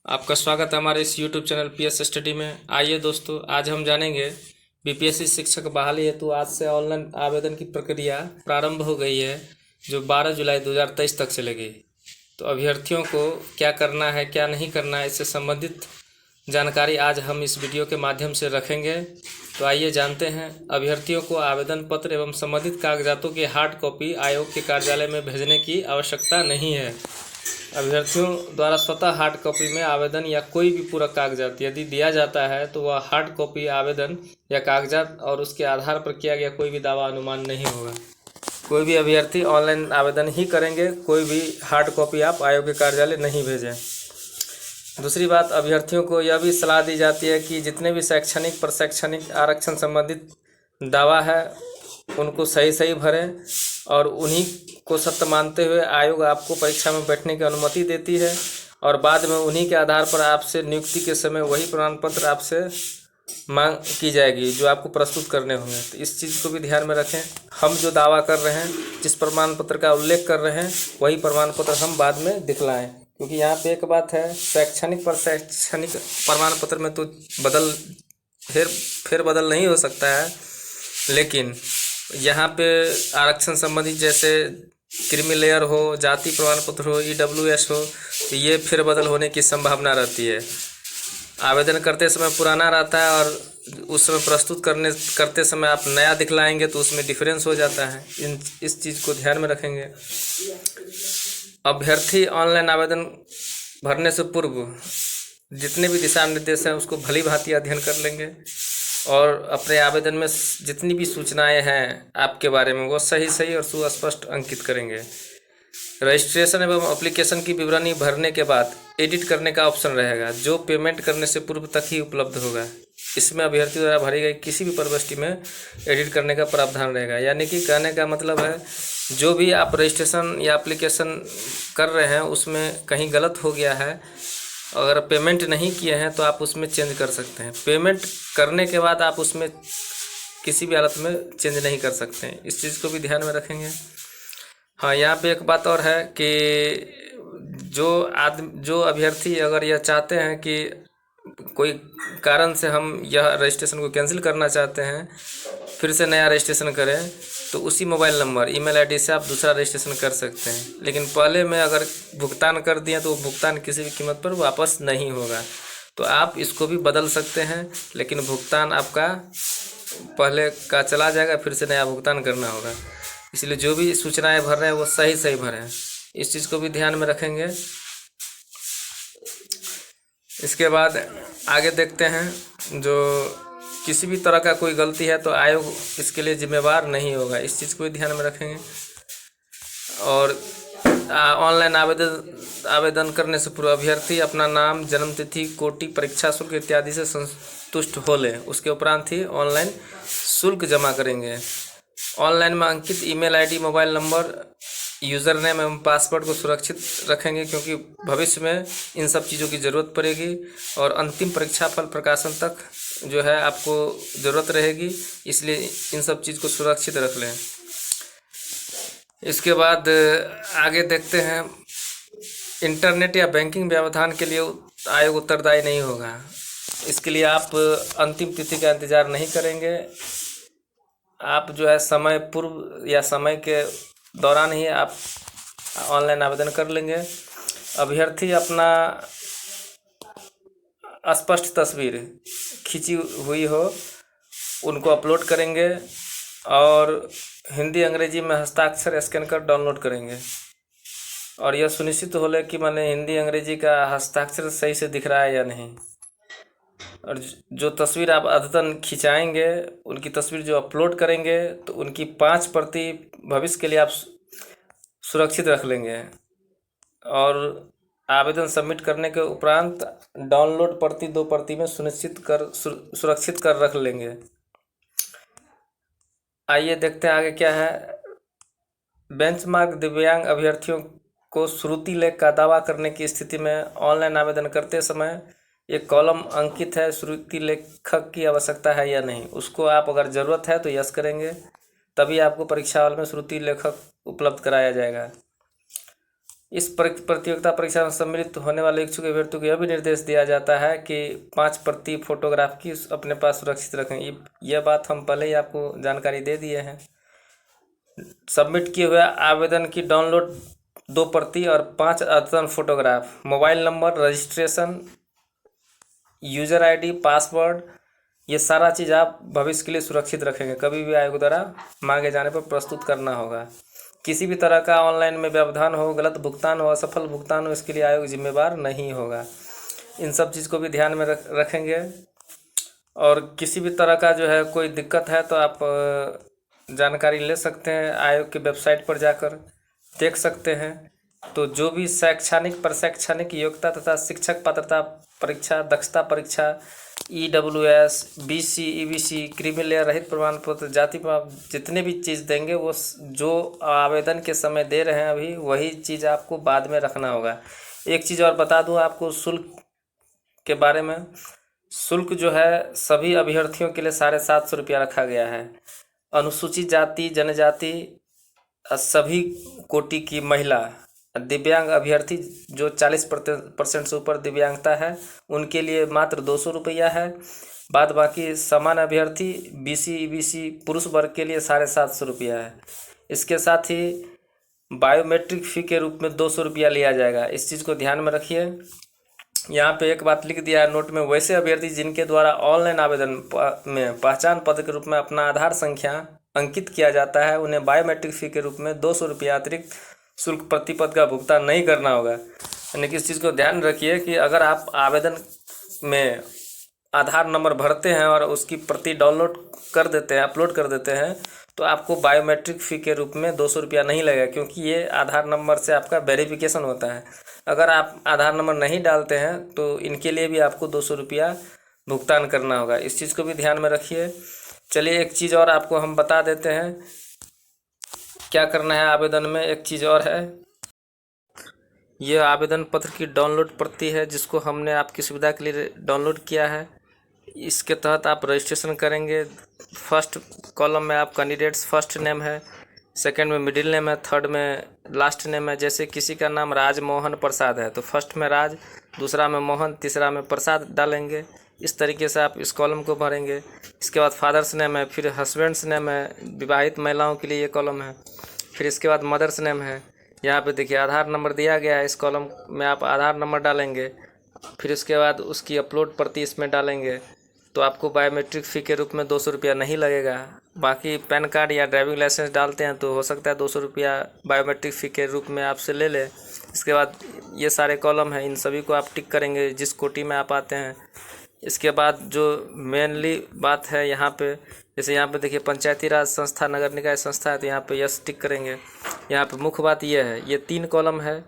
आपका स्वागत है हमारे इस यूट्यूब चैनल पीएस स्टडी में। आइए दोस्तों, आज हम जानेंगे बीपीएससी शिक्षक बहाली हेतु आज से ऑनलाइन आवेदन की प्रक्रिया प्रारंभ हो गई है, जो 12 जुलाई 2023 तक चलेगी। तो अभ्यर्थियों को क्या करना है, क्या नहीं करना है, इससे संबंधित जानकारी आज हम इस वीडियो के माध्यम से रखेंगे। तो आइए जानते हैं। अभ्यर्थियों को आवेदन पत्र एवं संबंधित कागजातों की हार्ड कॉपी आयोग के कार्यालय में भेजने की आवश्यकता नहीं है। अभ्यर्थियों द्वारा स्वतः हार्ड कॉपी में आवेदन या कोई भी पूरक कागजात यदि दिया जाता है तो वह हार्ड कॉपी आवेदन या कागजात और उसके आधार पर किया गया कोई भी दावा अनुमान नहीं होगा। कोई भी अभ्यर्थी ऑनलाइन आवेदन ही करेंगे, कोई भी हार्ड कॉपी आप आयोग के कार्यालय नहीं भेजें। दूसरी बात, अभ्यर्थियों को यह भी सलाह दी जाती है कि जितने भी शैक्षणिक प्रशैक्षणिक आरक्षण संबंधित दावा है उनको सही सही भरें और उन्हीं को सत्य मानते हुए आयोग आपको परीक्षा में बैठने की अनुमति देती है और बाद में उन्हीं के आधार पर आपसे नियुक्ति के समय वही प्रमाण पत्र आपसे मांग की जाएगी जो आपको प्रस्तुत करने होंगे। तो इस चीज़ को भी ध्यान में रखें। हम जो दावा कर रहे हैं, जिस प्रमाण पत्र का उल्लेख कर रहे हैं, वही प्रमाण पत्र हम बाद में दिखलाएं, क्योंकि यहाँ पे एक बात है, शैक्षणिक प्रमाण पत्र में तो फेर बदल नहीं हो सकता है, लेकिन यहाँ पे आरक्षण संबंधी जैसे क्रीमी लेयर हो, जाति प्रमाण पत्र हो, ईडब्ल्यूएस हो, तो ये फेरबदल होने की संभावना रहती है। आवेदन करते समय पुराना रहता है और उस समय प्रस्तुत करते समय आप नया दिखलाएंगे तो उसमें डिफरेंस हो जाता है। इस चीज़ को ध्यान में रखेंगे। अभ्यर्थी ऑनलाइन आवेदन भरने से पूर्व जितने भी दिशा निर्देश हैं उसको भली भांति अध्ययन कर लेंगे और अपने आवेदन में जितनी भी सूचनाएं हैं आपके बारे में वो सही और सुस्पष्ट अंकित करेंगे। रजिस्ट्रेशन एवं एप्लीकेशन की विवरणी भरने के बाद एडिट करने का ऑप्शन रहेगा, जो पेमेंट करने से पूर्व तक ही उपलब्ध होगा। इसमें अभ्यर्थी द्वारा भरी गई किसी भी प्रविष्टि में एडिट करने का प्रावधान रहेगा। यानी कि कहने का मतलब है, जो भी आप रजिस्ट्रेशन या एप्लीकेशन कर रहे हैं उसमें कहीं गलत हो गया है, अगर पेमेंट नहीं किए हैं तो आप उसमें चेंज कर सकते हैं। पेमेंट करने के बाद आप उसमें किसी भी हालत में चेंज नहीं कर सकते हैं। इस चीज़ को भी ध्यान में रखेंगे। हाँ, यहाँ पे एक बात और है कि जो अभ्यर्थी अगर यह चाहते हैं कि कोई कारण से हम यह रजिस्ट्रेशन को कैंसिल करना चाहते हैं, फिर से नया रजिस्ट्रेशन करें, तो उसी मोबाइल नंबर ईमेल आईडी से आप दूसरा रजिस्ट्रेशन कर सकते हैं। लेकिन पहले में अगर भुगतान कर दिए तो भुगतान किसी भी कीमत पर वापस नहीं होगा। तो आप इसको भी बदल सकते हैं, लेकिन भुगतान आपका पहले का चला जाएगा, फिर से नया भुगतान करना होगा। इसलिए जो भी सूचनाएं भर रहे हैं वो सही भरें। इस चीज़ को भी ध्यान में रखेंगे। इसके बाद आगे देखते हैं। जो किसी भी तरह का कोई गलती है तो आयोग इसके लिए जिम्मेवार नहीं होगा। इस चीज़ को भी ध्यान में रखेंगे। और ऑनलाइन आवेदन करने से पूर्व अभ्यर्थी अपना नाम, जन्मतिथि, कोटि, परीक्षा शुल्क इत्यादि से संतुष्ट हो लें। उसके उपरांत ही ऑनलाइन शुल्क जमा करेंगे। ऑनलाइन में अंकित email ID, mobile number, user name एवं पासवर्ड को सुरक्षित रखेंगे, क्योंकि भविष्य में इन सब चीज़ों की ज़रूरत पड़ेगी और अंतिम परीक्षा फल प्रकाशन तक जो है आपको ज़रूरत रहेगी। इसलिए इन सब चीज़ को सुरक्षित रख लें। इसके बाद आगे देखते हैं। इंटरनेट या बैंकिंग व्यवधान के लिए आयोग उत्तरदायी नहीं होगा। इसके लिए आप अंतिम तिथि का इंतज़ार नहीं करेंगे। आप जो है समय पूर्व या समय के दौरान ही आप ऑनलाइन आवेदन कर लेंगे। अभ्यर्थी अपना स्पष्ट तस्वीर खींची हुई हो उनको अपलोड करेंगे और हिंदी अंग्रेजी में हस्ताक्षर स्कैन कर डाउनलोड करेंगे। और यह सुनिश्चित हो ले कि मैंने हिंदी अंग्रेजी का हस्ताक्षर सही से दिख रहा है या नहीं। और जो तस्वीर आप अद्यतन खिंचाएंगे, उनकी तस्वीर जो अपलोड करेंगे, तो उनकी 5 प्रति भविष्य के लिए आप सुरक्षित रख लेंगे। और आवेदन सबमिट करने के उपरांत डाउनलोड प्रति 2 प्रति में सुरक्षित कर रख लेंगे। आइए देखते हैं आगे क्या है। बेंचमार्क दिव्यांग अभ्यर्थियों को श्रुति लेख का दावा करने की स्थिति में ऑनलाइन आवेदन करते समय एक कॉलम अंकित है, श्रुति लेखक की आवश्यकता है या नहीं। उसको आप अगर ज़रूरत है तो यस करेंगे, तभी आपको परीक्षा हॉल में श्रुति लेखक उपलब्ध कराया जाएगा। इस प्रतियोगिता परीक्षा में सम्मिलित होने वाले इच्छुक अभ्यर्थियों को यह भी निर्देश दिया जाता है कि 5 प्रति फोटोग्राफ की अपने पास सुरक्षित रखें। यह बात हम पहले ही आपको जानकारी दे दिए हैं। सबमिट किए हुए आवेदन की डाउनलोड 2 प्रति और 5 अद्यतन photograph, mobile number, registration, user ID, password, ये सारा चीज़ आप भविष्य के लिए सुरक्षित रखेंगे। कभी भी आयोग द्वारा मांगे जाने पर प्रस्तुत करना होगा। किसी भी तरह का ऑनलाइन में व्यवधान हो, गलत भुगतान हो, असफल भुगतान हो, इसके लिए आयोग जिम्मेवार नहीं होगा। इन सब चीज़ को भी ध्यान में रखेंगे। और किसी भी तरह का जो है कोई दिक्कत है तो आप जानकारी ले सकते हैं, आयोग की वेबसाइट पर जाकर देख सकते हैं। तो जो भी शैक्षणिक प्रशैक्षणिक योग्यता तथा शिक्षक पात्रता परीक्षा, दक्षता परीक्षा, EWS, BC, EBC, creamy layer रहित प्रमाण पत्र, जाति प्रमाण, जितने भी चीज़ देंगे वो जो आवेदन के समय दे रहे हैं अभी वही चीज़ आपको बाद में रखना होगा। एक चीज़ और बता दूं आपको शुल्क के बारे में। शुल्क जो है सभी अभ्यर्थियों के लिए 750 रुपया रखा गया है। अनुसूचित जाति जनजाति, सभी कोटि की महिला, दिव्यांग अभ्यर्थी जो 40% से ऊपर दिव्यांगता है उनके लिए मात्र 200 रुपया है। बाद बाकी समान अभ्यर्थी BC, EBC पुरुष वर्ग के लिए 750 रुपया है। इसके साथ ही बायोमेट्रिक फ़ी के रूप में 200 रुपया लिया जाएगा। इस चीज़ को ध्यान में रखिए। यहाँ पे एक बात लिख दिया है नोट में, वैसे अभ्यर्थी जिनके द्वारा ऑनलाइन आवेदन में पहचान पत्र के रूप में अपना आधार संख्या अंकित किया जाता है उन्हें बायोमेट्रिक फ़ी के रूप में 200 रुपया अतिरिक्त शुल्क प्रति पद का भुगतान नहीं करना होगा। यानी कि इस चीज़ को ध्यान रखिए कि अगर आप आवेदन में आधार नंबर भरते हैं और उसकी प्रति डाउनलोड कर देते हैं, अपलोड कर देते हैं, तो आपको बायोमेट्रिक फ़ी के रूप में 200 रुपया नहीं लगेगा, क्योंकि ये आधार नंबर से आपका वेरिफिकेशन होता है। अगर आप आधार नंबर नहीं डालते हैं तो इनके लिए भी आपको 200 रुपया भुगतान करना होगा। इस चीज़ को भी ध्यान में रखिए। चलिए एक चीज़ और आपको हम बता देते हैं क्या करना है आवेदन में। एक चीज़ और है, यह आवेदन पत्र की डाउनलोड प्रति है जिसको हमने आपकी सुविधा के लिए डाउनलोड किया है। इसके तहत आप रजिस्ट्रेशन करेंगे। फर्स्ट कॉलम में आप कैंडिडेट्स फर्स्ट नेम है, सेकंड में मिडिल नेम है, थर्ड में लास्ट नेम है। जैसे किसी का नाम राज मोहन प्रसाद है तो फर्स्ट में राज, दूसरा में मोहन, तीसरा में प्रसाद डालेंगे। इस तरीके से आप इस कॉलम को भरेंगे। इसके बाद फादर्स नेम है, फिर हस्बैंड्स नेम है, विवाहित महिलाओं के लिए ये कॉलम है। फिर इसके बाद मदर्स नेम है। यहाँ पे देखिए आधार नंबर दिया गया है, इस कॉलम में आप आधार नंबर डालेंगे। फिर उसके बाद उसकी अपलोड प्रति इसमें डालेंगे तो आपको बायोमेट्रिक फ़ी के रूप में 200 रुपया नहीं लगेगा। बाकी पैन कार्ड या ड्राइविंग लाइसेंस डालते हैं तो हो सकता है 200 रुपया बायोमेट्रिक फ़ी के रूप में आपसे ले ले। इसके बाद ये सारे कॉलम हैं, इन सभी को आप टिक करेंगे जिस कोटि में आप आते हैं। इसके बाद जो मेनली बात है यहाँ पे, जैसे यहाँ पे देखिए पंचायती राज संस्था, नगर निकाय संस्था है तो यहाँ पे यस टिक करेंगे। यहाँ पे मुख्य बात ये है, ये 3 कॉलम है।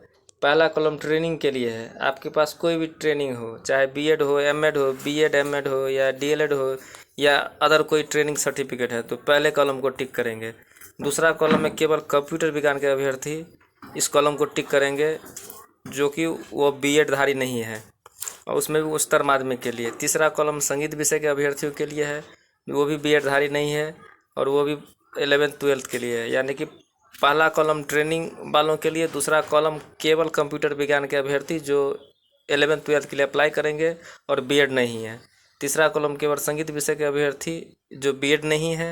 पहला कॉलम ट्रेनिंग के लिए है। आपके पास कोई भी ट्रेनिंग हो, चाहे B.Ed हो, M.Ed हो, B.Ed M.Ed हो या D.L.Ed हो या अदर कोई ट्रेनिंग सर्टिफिकेट है तो पहले कॉलम को टिक करेंगे। दूसरा कॉलम में केवल कंप्यूटर विज्ञान के अभ्यर्थी इस कॉलम को टिक करेंगे जो कि वो B.Ed धारी नहीं है और उसमें भी उच्चतर माध्यमिक के लिए। तीसरा कॉलम संगीत विषय के अभ्यर्थियों के लिए है, वो भी B.Ed धारी नहीं है और वो भी 11th-12th के लिए है। यानी कि पहला कॉलम ट्रेनिंग वालों के लिए, दूसरा कॉलम केवल कंप्यूटर विज्ञान के अभ्यर्थी जो 11th-12th के लिए अप्लाई करेंगे और B.Ed नहीं है। तीसरा कॉलम केवल संगीत विषय के अभ्यर्थी जो B.Ed नहीं है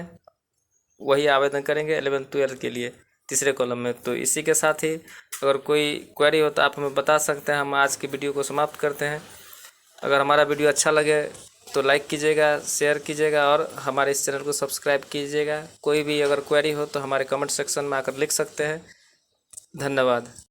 वही आवेदन करेंगे 11th-12th के लिए तीसरे कॉलम में। तो इसी के साथ ही अगर कोई क्वेरी हो तो आप हमें बता सकते हैं। हम आज की वीडियो को समाप्त करते हैं। अगर हमारा वीडियो अच्छा लगे तो लाइक कीजिएगा, शेयर कीजिएगा और हमारे इस चैनल को सब्सक्राइब कीजिएगा। कोई भी अगर क्वेरी हो तो हमारे कमेंट सेक्शन में आकर लिख सकते हैं। धन्यवाद।